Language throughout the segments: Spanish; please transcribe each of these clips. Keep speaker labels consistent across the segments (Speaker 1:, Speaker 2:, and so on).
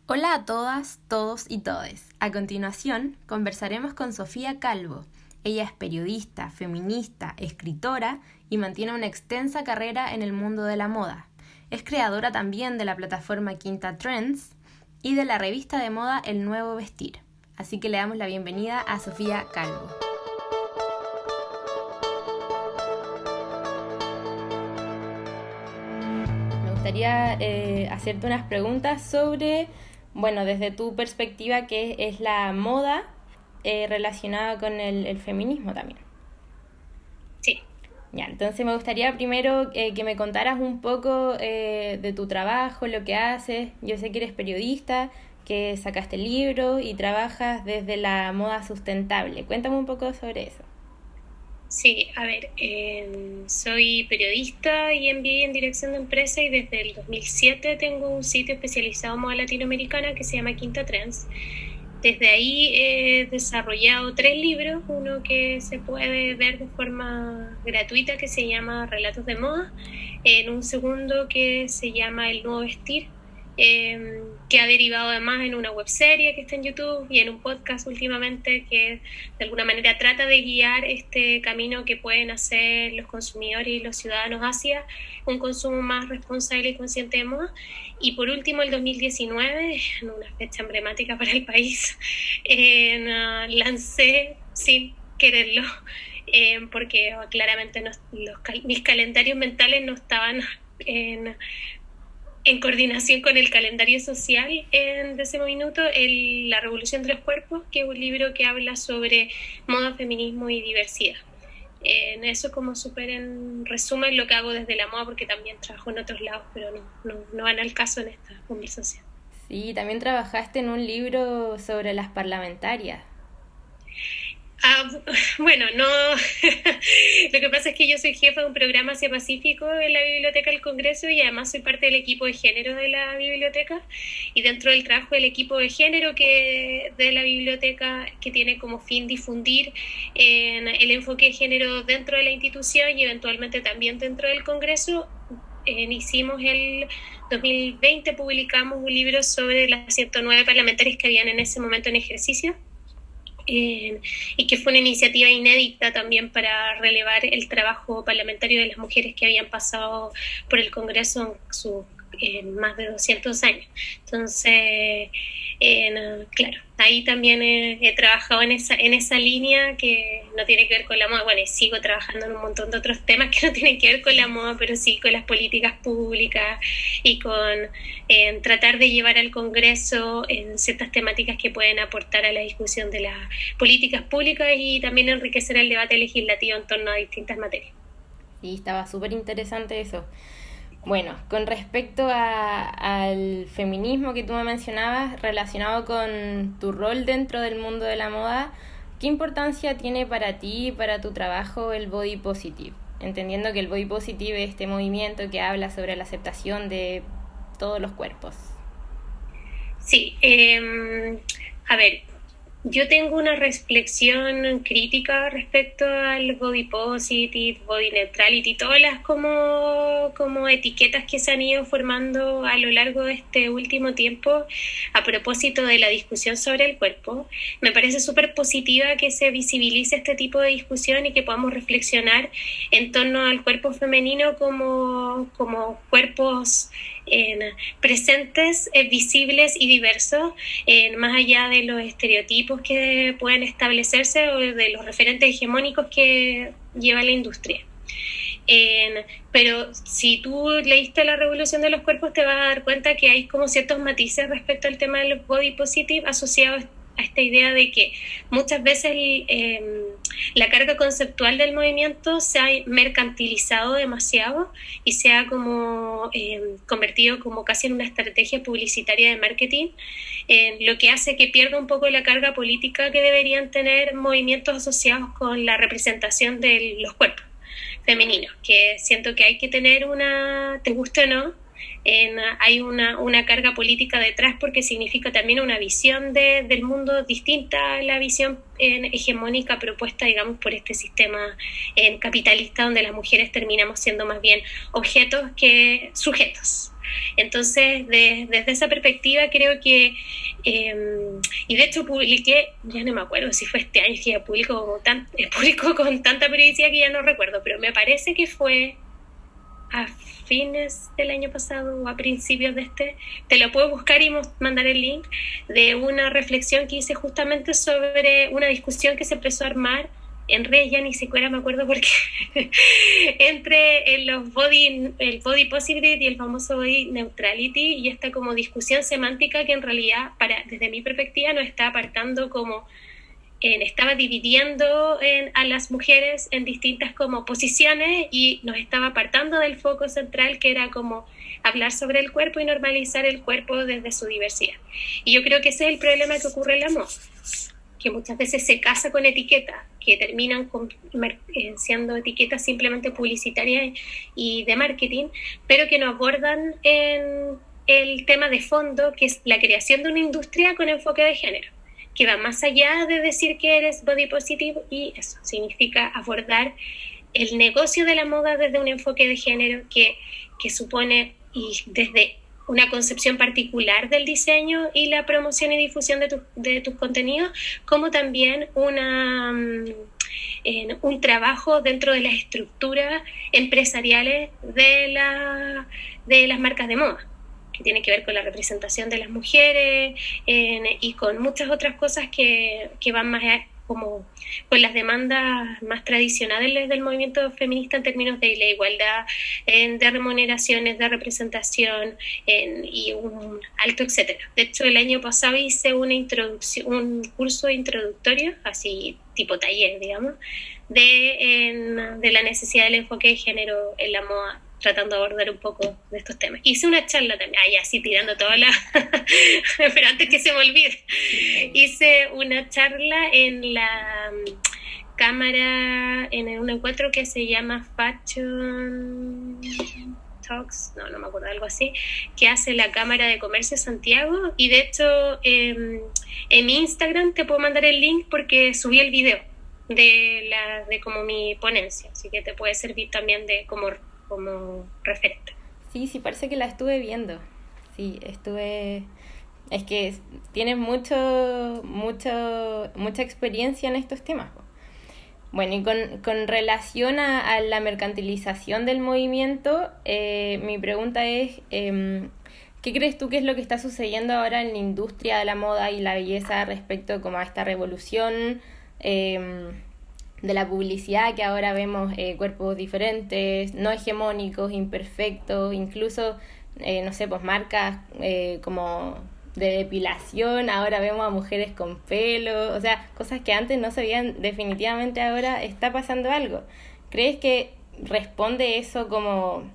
Speaker 1: Hola a todas, todos y todes. A continuación, conversaremos con Sofía Calvo. Ella es periodista, feminista, escritora y mantiene una extensa carrera en el mundo de la moda. Es creadora también de la plataforma Quinta Trends y de la revista de moda El Nuevo Vestir. Así que le damos la bienvenida a Sofía Calvo. Me gustaría hacerte unas preguntas sobre, desde tu perspectiva, qué es la moda relacionada con el feminismo también.
Speaker 2: Sí,
Speaker 1: Ya, entonces me gustaría primero que me contaras un poco de tu trabajo, lo que haces. Yo sé que eres periodista, que sacaste el libro y trabajas desde la moda sustentable. Cuéntame un poco sobre eso.
Speaker 2: sí, a ver, soy periodista y MBA en dirección de empresa y desde el 2007 tengo un sitio especializado en moda latinoamericana que se llama Quinta Trends. Desde ahí he desarrollado 3 libros, uno que se puede ver de forma gratuita que se llama Relatos de Moda, en un segundo que se llama El Nuevo Vestir, que ha derivado además en una webserie que está en YouTube y en un podcast últimamente que de alguna manera trata de guiar este camino que pueden hacer los consumidores y los ciudadanos hacia un consumo más responsable y consciente de moda. Y por último, el 2019, en una fecha emblemática para el país, lancé sin quererlo, porque claramente mis calendarios mentales no estaban en coordinación con el calendario social de ese minuto, La Revolución de los Cuerpos, que es un libro que habla sobre moda, feminismo y diversidad. En eso como súper en resumen lo que hago desde la moda, porque también trabajo en otros lados, pero no van al caso en esta conversación.
Speaker 1: Sí, también trabajaste en un libro sobre las parlamentarias.
Speaker 2: Ah, bueno, no. Lo que pasa es que yo soy jefa de un programa Asia Pacífico en la Biblioteca del Congreso y además soy parte del equipo de género de la biblioteca. Y dentro del trabajo del equipo de género de la biblioteca, que tiene como fin difundir el enfoque de género dentro de la institución y eventualmente también dentro del Congreso, hicimos el 2020, publicamos un libro sobre las 109 parlamentarias que habían en ese momento en ejercicio, y que fue una iniciativa inédita también para relevar el trabajo parlamentario de las mujeres que habían pasado por el Congreso en más de 200 años. Entonces, claro, ahí también he trabajado en esa línea que no tiene que ver con la moda. Bueno, y sigo trabajando en un montón de otros temas que no tienen que ver con la moda, pero sí con las políticas públicas y con tratar de llevar al Congreso en ciertas temáticas que pueden aportar a la discusión de las políticas públicas y también enriquecer el debate legislativo en torno a distintas materias.
Speaker 1: Sí, estaba súper interesante eso. Bueno, con respecto al feminismo que tú me mencionabas, relacionado con tu rol dentro del mundo de la moda, ¿qué importancia tiene para ti y para tu trabajo el body positive? Entendiendo que el body positive es este movimiento que habla sobre la aceptación de todos los cuerpos.
Speaker 2: Sí, a ver, yo tengo una reflexión crítica respecto al body positive, body neutrality, todas las como etiquetas que se han ido formando a lo largo de este último tiempo a propósito de la discusión sobre el cuerpo. Me parece súper positiva que se visibilice este tipo de discusión y que podamos reflexionar en torno al cuerpo femenino como cuerpos presentes, visibles y diversos, más allá de los estereotipos que pueden establecerse o de los referentes hegemónicos que lleva la industria. Pero si tú leíste La Revolución de los Cuerpos te vas a dar cuenta que hay como ciertos matices respecto al tema del body positive asociados a esta idea de que muchas veces la carga conceptual del movimiento se ha mercantilizado demasiado y se ha como convertido como casi en una estrategia publicitaria de marketing, lo que hace que pierda un poco la carga política que deberían tener movimientos asociados con la representación de los cuerpos femeninos, que siento que hay que tener te guste o no, Hay una carga política detrás porque significa también una visión del mundo distinta a la visión hegemónica propuesta, digamos, por este sistema capitalista, donde las mujeres terminamos siendo más bien objetos que sujetos. Entonces, desde esa perspectiva creo que, y de hecho publiqué, ya no me acuerdo si fue este año que ya publico con tanta periodicidad que ya no recuerdo, pero me parece que fue a fines del año pasado o a principios de te lo puedo buscar y mandar el link, de una reflexión que hice justamente sobre una discusión que se empezó a armar en redes, ya ni siquiera me acuerdo por qué, entre el body positivity y el famoso body neutrality, y esta como discusión semántica que en realidad, desde mi perspectiva, nos está apartando como estaba dividiendo a las mujeres en distintas como posiciones y nos estaba apartando del foco central, que era como hablar sobre el cuerpo y normalizar el cuerpo desde su diversidad. Y yo creo que ese es el problema que ocurre en la moda, que muchas veces se casa con etiquetas que terminan siendo etiquetas simplemente publicitarias y de marketing, pero que no abordan el tema de fondo, que es la creación de una industria con enfoque de género, que va más allá de decir que eres body positive, y eso significa abordar el negocio de la moda desde un enfoque de género que supone, y desde una concepción particular del diseño y la promoción y difusión de tus contenidos, como también un trabajo dentro de las estructuras empresariales de las marcas de moda, que tiene que ver con la representación de las mujeres y con muchas otras cosas que van más como con las demandas más tradicionales del movimiento feminista en términos de la igualdad, de remuneraciones, de representación y un alto etcétera. De hecho, el año pasado hice un curso introductorio, así tipo taller, digamos, de la necesidad del enfoque de género en la moda, tratando de abordar un poco de estos temas. Hice una charla también, así tirando toda la... pero antes que se me olvide, hice una charla en la cámara, en un encuentro que se llama Fashion Talks, no me acuerdo, algo así, que hace la Cámara de Comercio de Santiago, y de hecho en mi Instagram te puedo mandar el link porque subí el video de como mi ponencia, así que te puede servir también de como referente.
Speaker 1: Sí, parece que la estuve viendo. Sí, es que tienes mucha experiencia en estos temas. Bueno, y con relación a la mercantilización del movimiento, mi pregunta es, ¿qué crees tú que es lo que está sucediendo ahora en la industria de la moda y la belleza respecto como a esta revolución de la publicidad, que ahora vemos cuerpos diferentes, no hegemónicos, imperfectos, incluso, no sé, pues marcas como de depilación, ahora vemos a mujeres con pelo, o sea, cosas que antes no se veían, definitivamente ahora está pasando algo. ¿Crees que responde eso como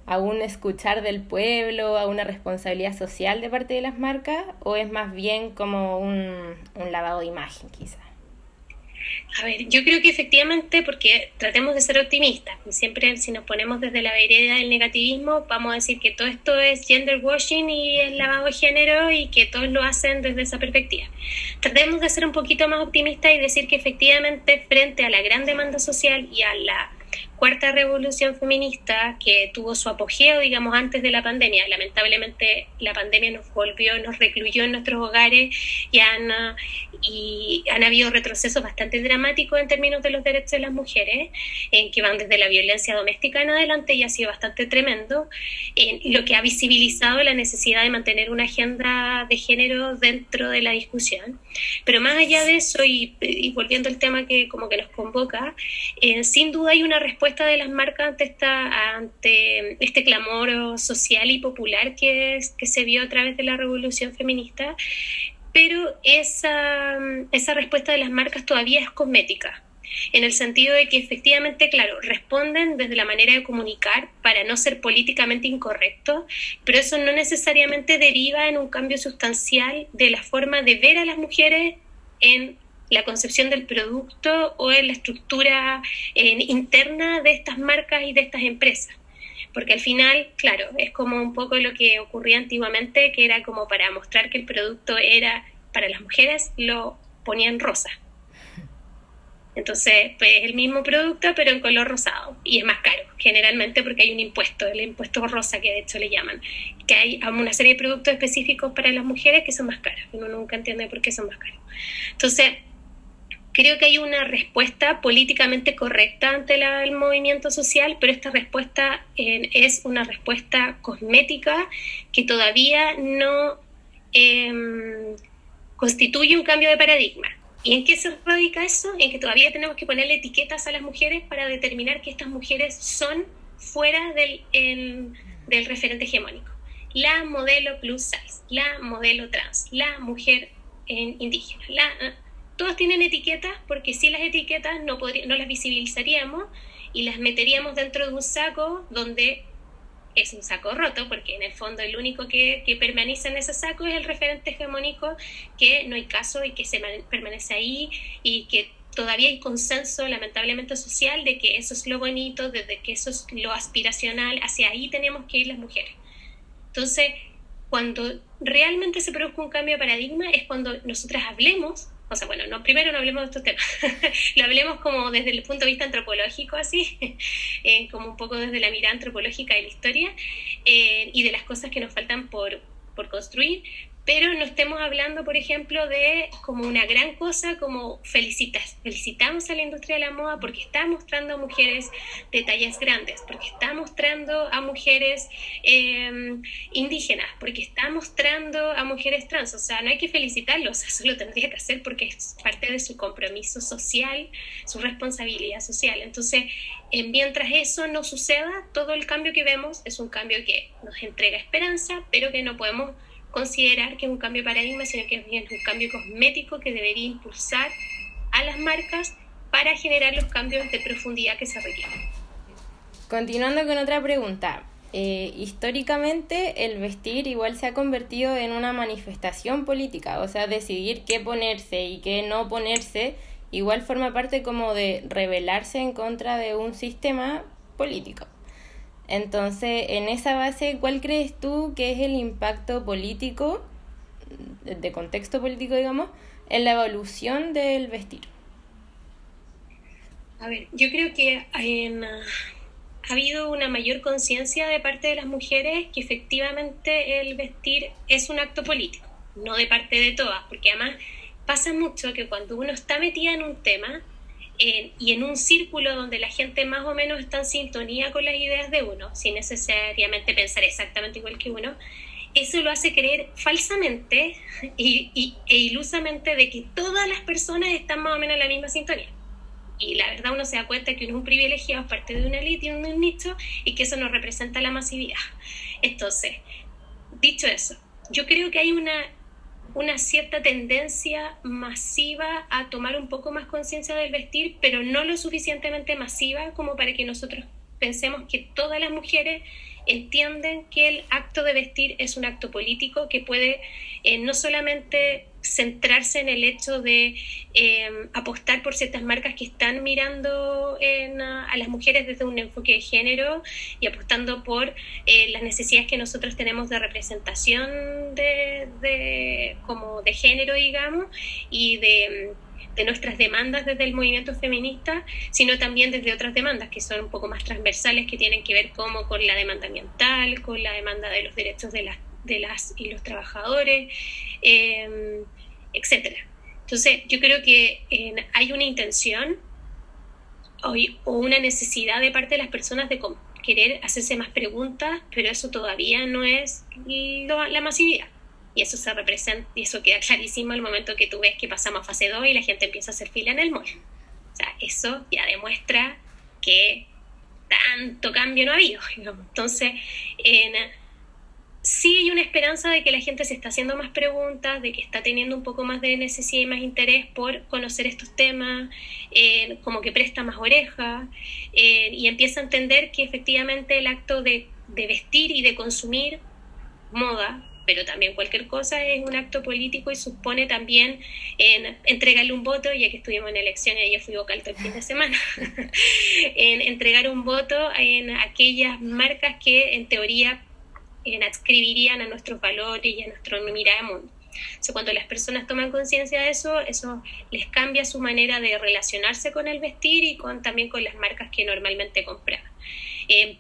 Speaker 1: a un escuchar del pueblo, a una responsabilidad social de parte de las marcas, o es más bien como un lavado de imagen quizás?
Speaker 2: A ver, yo creo que efectivamente, porque tratemos de ser optimistas, y siempre si nos ponemos desde la vereda del negativismo, vamos a decir que todo esto es gender washing y es lavado de género y que todos lo hacen desde esa perspectiva. Tratemos de ser un poquito más optimistas y decir que efectivamente, frente a la gran demanda social y a la cuarta revolución feminista que tuvo su apogeo, digamos, antes de la pandemia. Lamentablemente la pandemia nos recluyó en nuestros hogares y han habido retrocesos bastante dramáticos en términos de los derechos de las mujeres, que van desde la violencia doméstica en adelante, y ha sido bastante tremendo, lo que ha visibilizado la necesidad de mantener una agenda de género dentro de la discusión. Pero más allá de eso, y volviendo al tema que como que nos convoca, sin duda hay una respuesta de las marcas ante este clamor social y popular que se vio a través de la revolución feminista, pero esa respuesta de las marcas todavía es cosmética, en el sentido de que efectivamente, claro, responden desde la manera de comunicar para no ser políticamente incorrectos, pero eso no necesariamente deriva en un cambio sustancial de la forma de ver a las mujeres en la concepción del producto o en la estructura interna de estas marcas y de estas empresas. Porque al final, claro, es como un poco lo que ocurría antiguamente, que era como para mostrar que el producto era para las mujeres, lo ponían rosa. Entonces, pues el mismo producto, pero en color rosado. Y es más caro, generalmente porque hay un impuesto, el impuesto rosa, que de hecho le llaman. Que hay una serie de productos específicos para las mujeres que son más caros. Uno nunca entiende por qué son más caros. Entonces, creo que hay una respuesta políticamente correcta ante el movimiento social, pero esta respuesta es una respuesta cosmética que todavía no constituye un cambio de paradigma. ¿Y en qué se radica eso? En que todavía tenemos que ponerle etiquetas a las mujeres para determinar que estas mujeres son fuera del referente hegemónico. La modelo plus size, la modelo trans, la mujer indígena, todos tienen etiquetas, porque si las etiquetas no las visibilizaríamos y las meteríamos dentro de un saco donde es un saco roto, porque en el fondo el único que permanece en ese saco es el referente hegemónico, que no hay caso y que permanece ahí, y que todavía hay consenso, lamentablemente, social, de que eso es lo bonito, de que eso es lo aspiracional, hacia ahí tenemos que ir las mujeres. Entonces, cuando realmente se produzca un cambio de paradigma es cuando nosotras hablemos, o sea, bueno, primero no hablemos de estos temas, lo hablemos como desde el punto de vista antropológico, así, como un poco desde la mirada antropológica de la historia, y de las cosas que nos faltan por construir, pero no estemos hablando, por ejemplo, de como una gran cosa como felicitamos a la industria de la moda porque está mostrando a mujeres de tallas grandes, porque está mostrando a mujeres indígenas, porque está mostrando a mujeres trans. O sea, no hay que felicitarlos, eso lo tendría que hacer porque es parte de su compromiso social, su responsabilidad social. Entonces, mientras eso no suceda, todo el cambio que vemos es un cambio que nos entrega esperanza, pero que no podemos considerar que es un cambio de paradigma, sino que es un cambio cosmético que debería impulsar a las marcas para generar los cambios de profundidad que se requieren.
Speaker 1: Continuando con otra pregunta, históricamente el vestir igual se ha convertido en una manifestación política, o sea, decidir qué ponerse y qué no ponerse igual forma parte como de rebelarse en contra de un sistema político. Entonces, en esa base, ¿cuál crees tú que es el impacto político, de contexto político, digamos, en la evolución del vestir?
Speaker 2: A ver, yo creo que ha habido una mayor conciencia de parte de las mujeres que efectivamente el vestir es un acto político, no de parte de todas, porque además pasa mucho que cuando uno está metida en un tema, y en un círculo donde la gente más o menos está en sintonía con las ideas de uno, sin necesariamente pensar exactamente igual que uno, eso lo hace creer falsamente e ilusamente de que todas las personas están más o menos en la misma sintonía. Y la verdad uno se da cuenta que uno es un privilegiado, es parte de una élite y de un nicho, y que eso no representa la masividad. Entonces, dicho eso, yo creo que hay una cierta tendencia masiva a tomar un poco más conciencia del vestir, pero no lo suficientemente masiva como para que nosotros pensemos que todas las mujeres entienden que el acto de vestir es un acto político que puede no solamente centrarse en el hecho de apostar por ciertas marcas que están mirando a las mujeres desde un enfoque de género y apostando por las necesidades que nosotros tenemos de representación como de género, digamos, y de nuestras demandas desde el movimiento feminista, sino también desde otras demandas que son un poco más transversales, que tienen que ver como con la demanda ambiental, con la demanda de los derechos de las y los trabajadores, etcétera. Entonces, yo creo que hay una intención o una necesidad de parte de las personas de querer hacerse más preguntas, pero eso todavía no es la masividad. Y eso se representa, y eso queda clarísimo al momento que tú ves que pasamos a fase 2 y la gente empieza a hacer fila en el mall. O sea, eso ya demuestra que tanto cambio no ha habido, digamos. Entonces, sí hay una esperanza de que la gente se está haciendo más preguntas, de que está teniendo un poco más de necesidad y más interés por conocer estos temas, como que presta más oreja, y empieza a entender que efectivamente el acto de vestir y de consumir moda pero también cualquier cosa es un acto político y supone también entregarle un voto, ya que estuvimos en elecciones y yo fui vocal todo el fin de semana, en entregar un voto en aquellas marcas que en teoría adscribirían a nuestros valores y a nuestra mirada de mundo. O sea, cuando las personas toman conciencia de eso, eso les cambia su manera de relacionarse con el vestir y también con las marcas que normalmente compraban.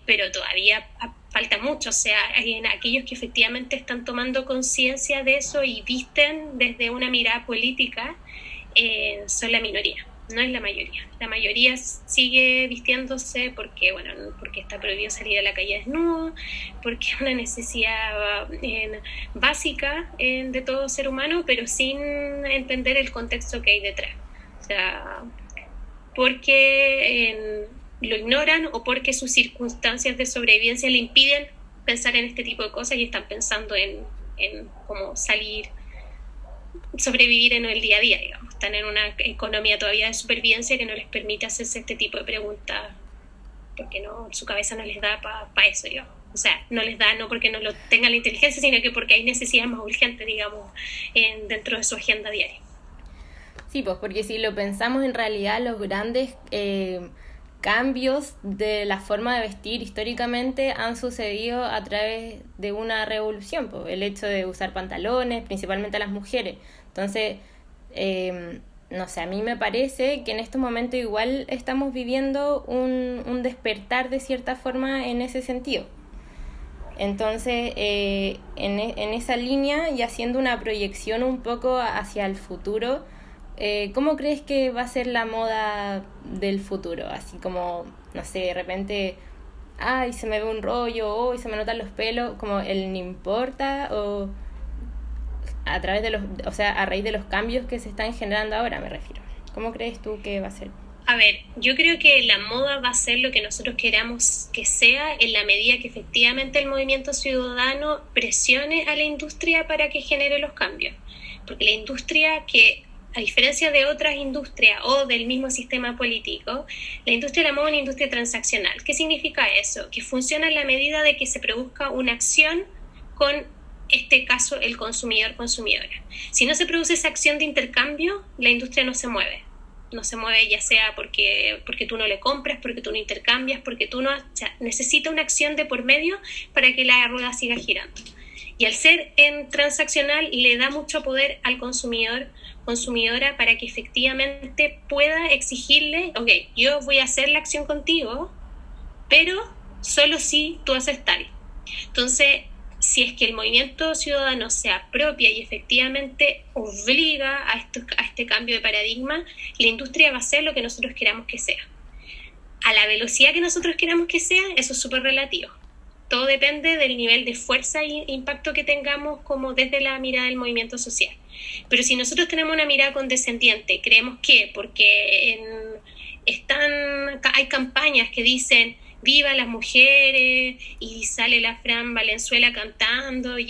Speaker 2: Pero todavía falta mucho, o sea, aquellos que efectivamente están tomando conciencia de eso y visten desde una mirada política, son la minoría, no es la mayoría. La mayoría sigue vistiéndose porque está prohibido salir a la calle desnudo, porque es una necesidad básica de todo ser humano, pero sin entender el contexto que hay detrás. O sea, porque lo ignoran o porque sus circunstancias de sobrevivencia le impiden pensar en este tipo de cosas y están pensando en cómo sobrevivir en el día a día, digamos. Están en una economía todavía de supervivencia que no les permite hacerse este tipo de preguntas porque su cabeza no les da para eso, digamos. O sea, no les da no porque no lo tengan la inteligencia, sino que porque hay necesidades más urgentes, digamos, dentro de su agenda diaria.
Speaker 1: Sí, pues porque si lo pensamos, en realidad los grandes cambios de la forma de vestir históricamente han sucedido a través de una revolución, pues, el hecho de usar pantalones, principalmente a las mujeres. Entonces, no sé, a mí me parece que en estos momentos igual estamos viviendo un despertar de cierta forma en ese sentido. Entonces, en esa línea y haciendo una proyección un poco hacia el futuro, ¿cómo crees que va a ser la moda del futuro? Así como, no sé, de repente, ay, se me ve un rollo, y se me notan los pelos, como el no importa, o a través de a raíz de los cambios que se están generando ahora, me refiero. ¿Cómo crees tú que va a ser?
Speaker 2: A ver, yo creo que la moda va a ser lo que nosotros queramos que sea en la medida que efectivamente el movimiento ciudadano presione a la industria para que genere los cambios. Porque la industria a diferencia de otras industrias o del mismo sistema político, la industria de la moda es una industria transaccional. ¿Qué significa eso? Que funciona en la medida de que se produzca una acción con, este caso, el consumidor-consumidora. Si no se produce esa acción de intercambio, la industria no se mueve. No se mueve ya sea porque tú no le compras, porque tú no intercambias, porque tú no... O sea, necesita una acción de por medio para que la rueda siga girando. Y al ser transaccional le da mucho poder al consumidora para que efectivamente pueda exigirle, ok, yo voy a hacer la acción contigo, pero solo si tú haces tal. Entonces, si es que el movimiento ciudadano se apropia y efectivamente obliga a este cambio de paradigma, la industria va a hacer lo que nosotros queramos que sea. A la velocidad que nosotros queramos que sea, eso es súper relativo. Todo depende del nivel de fuerza e impacto que tengamos como desde la mirada del movimiento social. Pero si nosotros tenemos una mirada condescendiente, creemos que porque hay campañas que dicen viva las mujeres y sale la Fran Valenzuela cantando y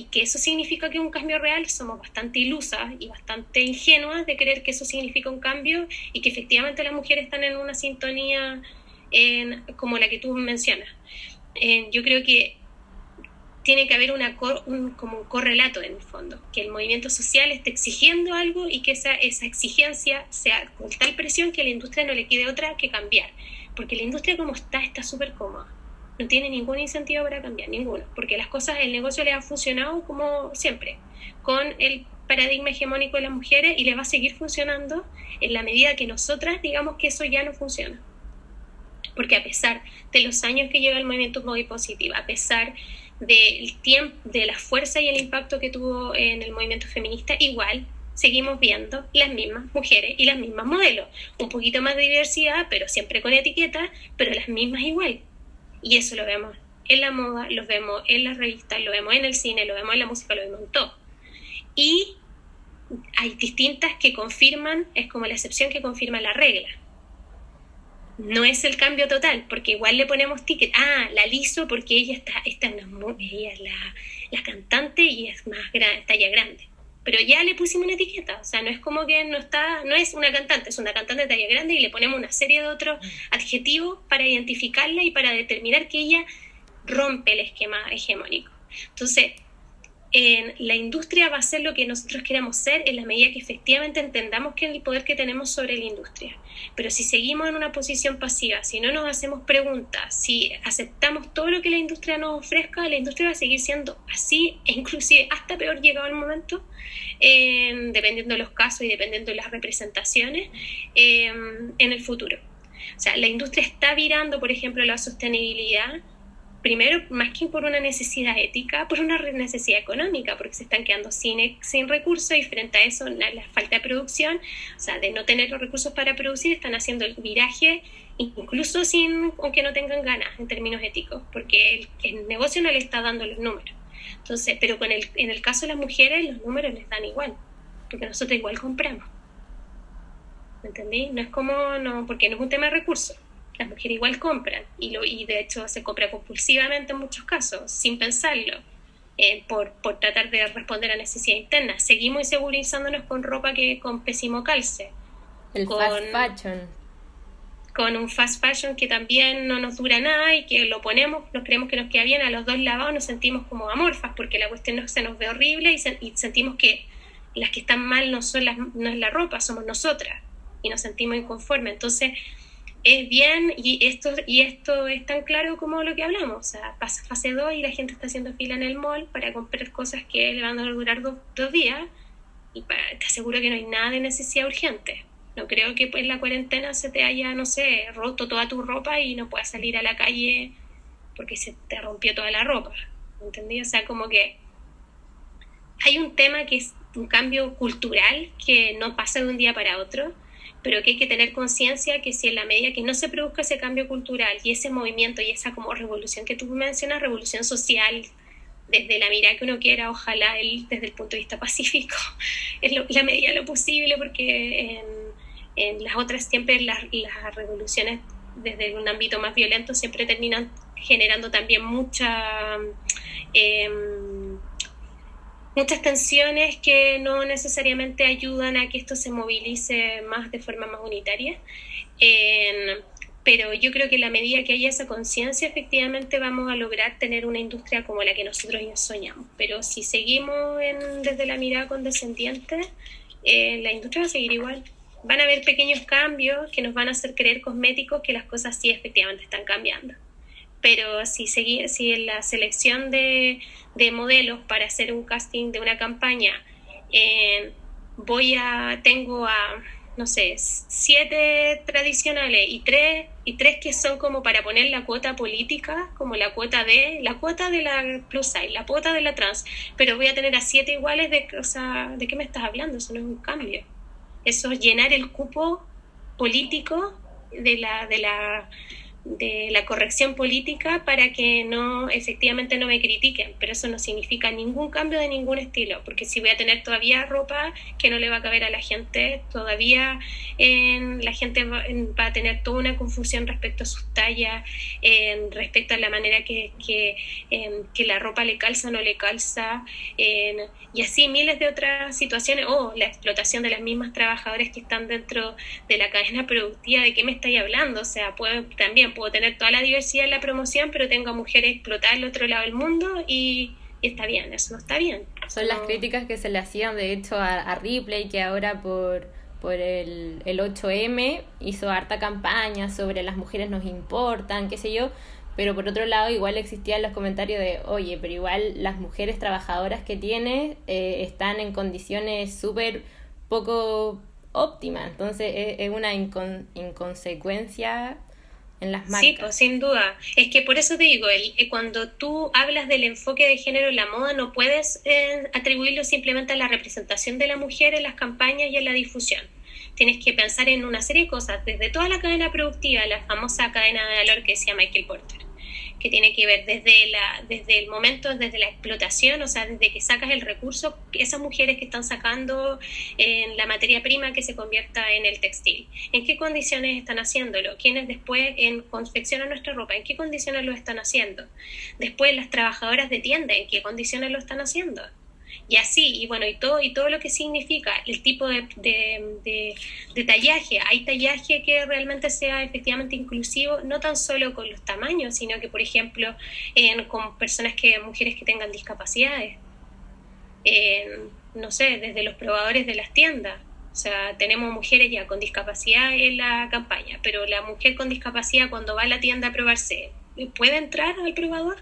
Speaker 2: que eso significa que es un cambio real, somos bastante ilusas y bastante ingenuas de creer que eso significa un cambio y que efectivamente las mujeres están en una sintonía como la que tú mencionas. Yo creo que tiene que haber como un correlato en el fondo, que el movimiento social esté exigiendo algo y que esa exigencia sea con tal presión que a la industria no le quede otra que cambiar, porque la industria como está súper cómoda, no tiene ningún incentivo para cambiar, ninguno, porque las cosas, el negocio le ha funcionado como siempre, con el paradigma hegemónico de las mujeres y le va a seguir funcionando en la medida que nosotras digamos que eso ya no funciona. Porque a pesar de los años que lleva el movimiento Body Positive, a pesar del tiempo, de la fuerza y el impacto que tuvo en el movimiento feminista, igual seguimos viendo las mismas mujeres y las mismas modelos. Un poquito más de diversidad, pero siempre con etiqueta, pero las mismas igual. Y eso lo vemos en la moda, lo vemos en las revistas, lo vemos en el cine, lo vemos en la música, lo vemos en todo. Y hay distintas que confirman, es como la excepción que confirma la regla. No es el cambio total, porque igual le ponemos ticket. La Liso porque ella ella es la cantante y es más talla grande. Pero ya le pusimos una etiqueta, o sea, no es como que no es una cantante, es una cantante de talla grande y le ponemos una serie de otros adjetivos para identificarla y para determinar que ella rompe el esquema hegemónico. Entonces, la industria va a ser lo que nosotros queramos ser en la medida que efectivamente entendamos que el poder que tenemos sobre la industria. Pero si seguimos en una posición pasiva, si no nos hacemos preguntas, si aceptamos todo lo que la industria nos ofrezca, la industria va a seguir siendo así, e inclusive hasta peor llegado el momento, dependiendo de los casos y dependiendo de las representaciones, en el futuro. O sea, la industria está virando, por ejemplo, la sostenibilidad, primero, más que por una necesidad ética, por una necesidad económica, porque se están quedando sin recursos y frente a eso, la falta de producción, o sea, de no tener los recursos para producir, están haciendo el viraje incluso aunque no tengan ganas en términos éticos, porque el negocio no le está dando los números. Entonces, pero en el caso de las mujeres, los números les dan igual, porque nosotros igual compramos. ¿Me entendí? No es porque no es un tema de recursos. Las mujeres igual compran y de hecho se compra compulsivamente en muchos casos, sin pensarlo, por tratar de responder a necesidades internas. Seguimos insegurizándonos con ropa con pésimo calce.
Speaker 1: Fast fashion.
Speaker 2: Con un fast fashion que también no nos dura nada y que lo ponemos, nos creemos que nos queda bien, a los 2 lavados nos sentimos como amorfas porque la cuestión se nos ve horrible y sentimos que las que están mal no es la ropa, somos nosotras y nos sentimos inconformes. Entonces, es bien, y esto es tan claro como lo que hablamos, o sea, pasa fase 2 y la gente está haciendo fila en el mall para comprar cosas que le van a durar 2 días y te aseguro que no hay nada de necesidad urgente. No creo que en la cuarentena se te haya, no sé, roto toda tu ropa y no puedas salir a la calle porque se te rompió toda la ropa, ¿entendí? O sea, como que hay un tema que es un cambio cultural que no pasa de un día para otro, pero que hay que tener conciencia que si en la medida que no se produzca ese cambio cultural y ese movimiento y esa como revolución que tú mencionas, revolución social, desde la mirada que uno quiera, ojalá desde el punto de vista pacífico, en la medida de lo posible, porque en las otras siempre las revoluciones desde un ámbito más violento siempre terminan generando también muchas tensiones que no necesariamente ayudan a que esto se movilice más de forma más unitaria. Pero yo creo que en la medida que haya esa conciencia, efectivamente vamos a lograr tener una industria como la que nosotros ya soñamos. Pero si seguimos desde la mirada condescendiente, la industria va a seguir igual. Van a haber pequeños cambios que nos van a hacer creer cosméticos que las cosas sí efectivamente están cambiando. Pero si en la selección de modelos para hacer un casting de una campaña tengo no sé, 7 tradicionales y tres que son como para poner la cuota política, como la cuota de la plus size, la cuota de la trans, pero voy a tener a 7 iguales, o sea, ¿de qué me estás hablando? Eso no es un cambio. Eso es llenar el cupo político de la corrección política para que efectivamente no me critiquen, pero eso no significa ningún cambio de ningún estilo, porque si voy a tener todavía ropa que no le va a caber a la gente, todavía la gente va a tener toda una confusión respecto a sus tallas, respecto a la manera que la ropa le calza o no le calza, y así miles de otras situaciones, la explotación de las mismas trabajadoras que están dentro de la cadena productiva. ¿De qué me estáis hablando? O sea, puedo tener toda la diversidad en la promoción, pero tengo a mujeres explotadas al otro lado del mundo y está bien, eso no está bien.
Speaker 1: Son las críticas que se le hacían de hecho a Ripley, que ahora por el 8M hizo harta campaña sobre las mujeres nos importan, qué sé yo, pero por otro lado igual existían los comentarios de oye, pero igual las mujeres trabajadoras que tiene están en condiciones súper poco óptimas, entonces es una inconsecuencia en las marcas.
Speaker 2: Sí, pues, sin duda. Es que por eso te digo, cuando tú hablas del enfoque de género en la moda, no puedes atribuirlo simplemente a la representación de la mujer en las campañas y en la difusión. Tienes que pensar en una serie de cosas, desde toda la cadena productiva, la famosa cadena de valor que decía Michael Porter, que tiene que ver desde el momento, desde la explotación, o sea, desde que sacas el recurso, esas mujeres que están sacando en la materia prima que se convierta en el textil. ¿En qué condiciones están haciéndolo? ¿Quiénes después confeccionan nuestra ropa? ¿En qué condiciones lo están haciendo? Después las trabajadoras de tienda, ¿en qué condiciones lo están haciendo? Y así, y bueno, y todo lo que significa el tipo de tallaje. Hay tallaje que realmente sea efectivamente inclusivo, no tan solo con los tamaños, sino que, por ejemplo, con mujeres que tengan discapacidades. no sé, desde los probadores de las tiendas. O sea, tenemos mujeres ya con discapacidad en la campaña, pero la mujer con discapacidad cuando va a la tienda a probarse, ¿puede entrar al probador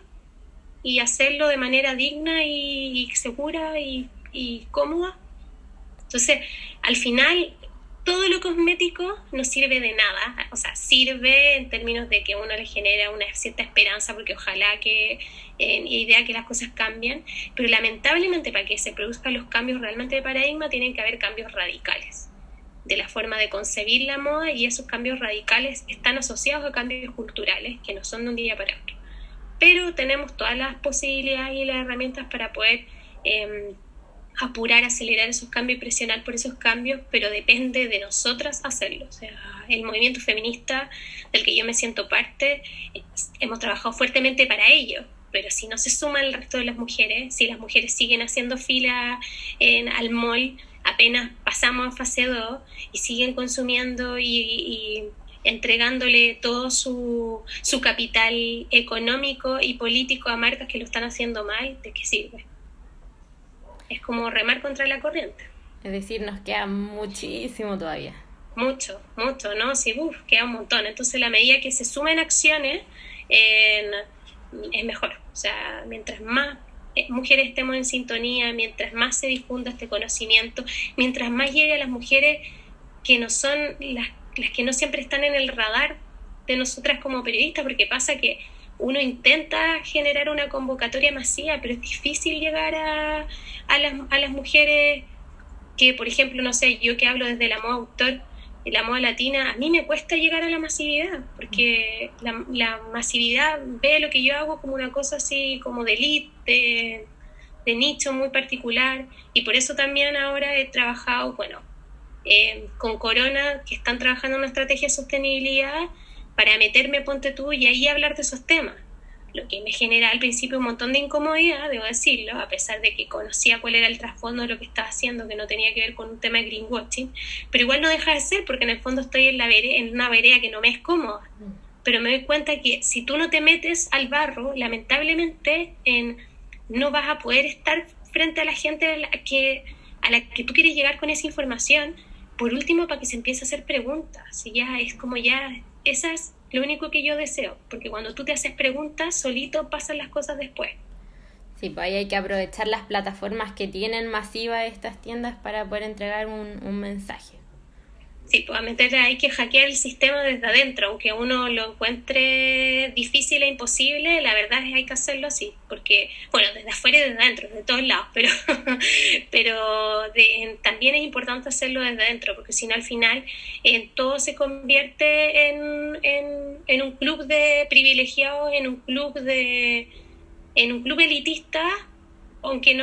Speaker 2: y hacerlo de manera digna y segura y cómoda? Entonces, al final, todo lo cosmético no sirve de nada. O sea, sirve en términos de que uno le genera una cierta esperanza, porque ojalá que, idea que las cosas cambien, pero lamentablemente para que se produzcan los cambios realmente de paradigma tienen que haber cambios radicales de la forma de concebir la moda, y esos cambios radicales están asociados a cambios culturales que no son de un día para otro. Pero tenemos todas las posibilidades y las herramientas para poder apurar, acelerar esos cambios y presionar por esos cambios, pero depende de nosotras hacerlo. O sea, el movimiento feminista del que yo me siento parte, hemos trabajado fuertemente para ello, pero si no se suman el resto de las mujeres, si las mujeres siguen haciendo fila al mall, apenas pasamos a fase 2 y siguen consumiendo y entregándole todo su capital económico y político a marcas que lo están haciendo mal, ¿de qué sirve? Es como remar contra la corriente.
Speaker 1: Es decir, nos queda muchísimo todavía.
Speaker 2: Mucho, ¿no? Sí, queda un montón. Entonces, la medida que se sumen acciones, es mejor. O sea, mientras más mujeres estemos en sintonía, mientras más se difunda este conocimiento, mientras más llegue a las mujeres que no son las que no siempre están en el radar de nosotras como periodistas, porque pasa que uno intenta generar una convocatoria masiva, pero es difícil llegar a las mujeres que, por ejemplo, no sé, yo que hablo desde la moda autor, de la moda latina, a mí me cuesta llegar a la masividad, porque la masividad ve lo que yo hago como una cosa así como de elite, de nicho muy particular, y por eso también ahora he trabajado, bueno, con Corona, que están trabajando en una estrategia de sostenibilidad para meterme, ponte tú, y ahí hablar de esos temas. Lo que me genera al principio un montón de incomodidad, debo decirlo, a pesar de que conocía cuál era el trasfondo de lo que estaba haciendo, que no tenía que ver con un tema de greenwashing, pero igual no deja de ser, porque en el fondo estoy en una vereda que no me es cómoda. Pero me doy cuenta que si tú no te metes al barro, lamentablemente no vas a poder estar frente a la gente a la que tú quieres llegar con esa información, por último, para que se empiece a hacer preguntas. Y ya es como esa es lo único que yo deseo, porque cuando tú te haces preguntas, solito pasan las cosas después.
Speaker 1: Sí, pues ahí hay que aprovechar las plataformas que tienen masivas estas tiendas para poder entregar un mensaje.
Speaker 2: Sí, pues hay que hackear el sistema desde adentro, aunque uno lo encuentre difícil e imposible, la verdad es que hay que hacerlo así, porque, bueno, desde afuera y desde adentro, de todos lados, pero también es importante hacerlo desde adentro, porque si no al final todo se convierte en un club de privilegiados, en un club elitista, aunque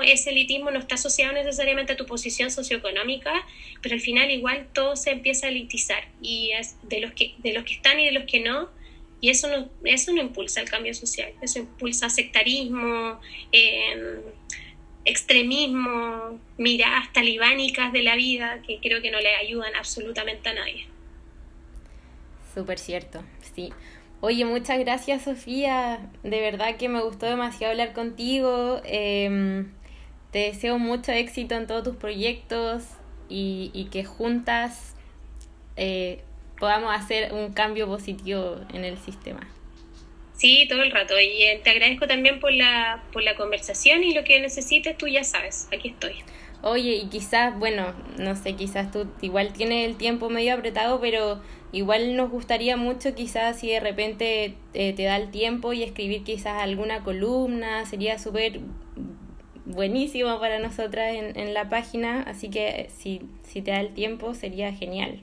Speaker 2: ese elitismo no está asociado necesariamente a tu posición socioeconómica, pero al final igual todo se empieza a elitizar, y es de los que están y de los que no, y eso no impulsa el cambio social, eso impulsa sectarismo, extremismo, miradas talibánicas de la vida, que creo que no le ayudan absolutamente a nadie.
Speaker 1: Súper cierto, sí. Oye, muchas gracias, Sofía. De verdad que me gustó demasiado hablar contigo. Te deseo mucho éxito en todos tus proyectos y que juntas podamos hacer un cambio positivo en el sistema.
Speaker 2: Sí, todo el rato. Y te agradezco también por la conversación, y lo que necesites, tú ya sabes, aquí estoy.
Speaker 1: Oye, y quizás, bueno, no sé, quizás tú igual tienes el tiempo medio apretado, pero igual nos gustaría mucho quizás si de repente te da el tiempo y escribir quizás alguna columna, sería súper buenísimo para nosotras en la página, así que si te da el tiempo sería genial.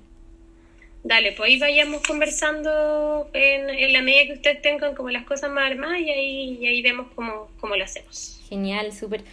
Speaker 2: Dale, pues ahí vayamos conversando en la medida que ustedes tengan como las cosas más armadas, y ahí vemos cómo lo hacemos.
Speaker 1: Genial, súper.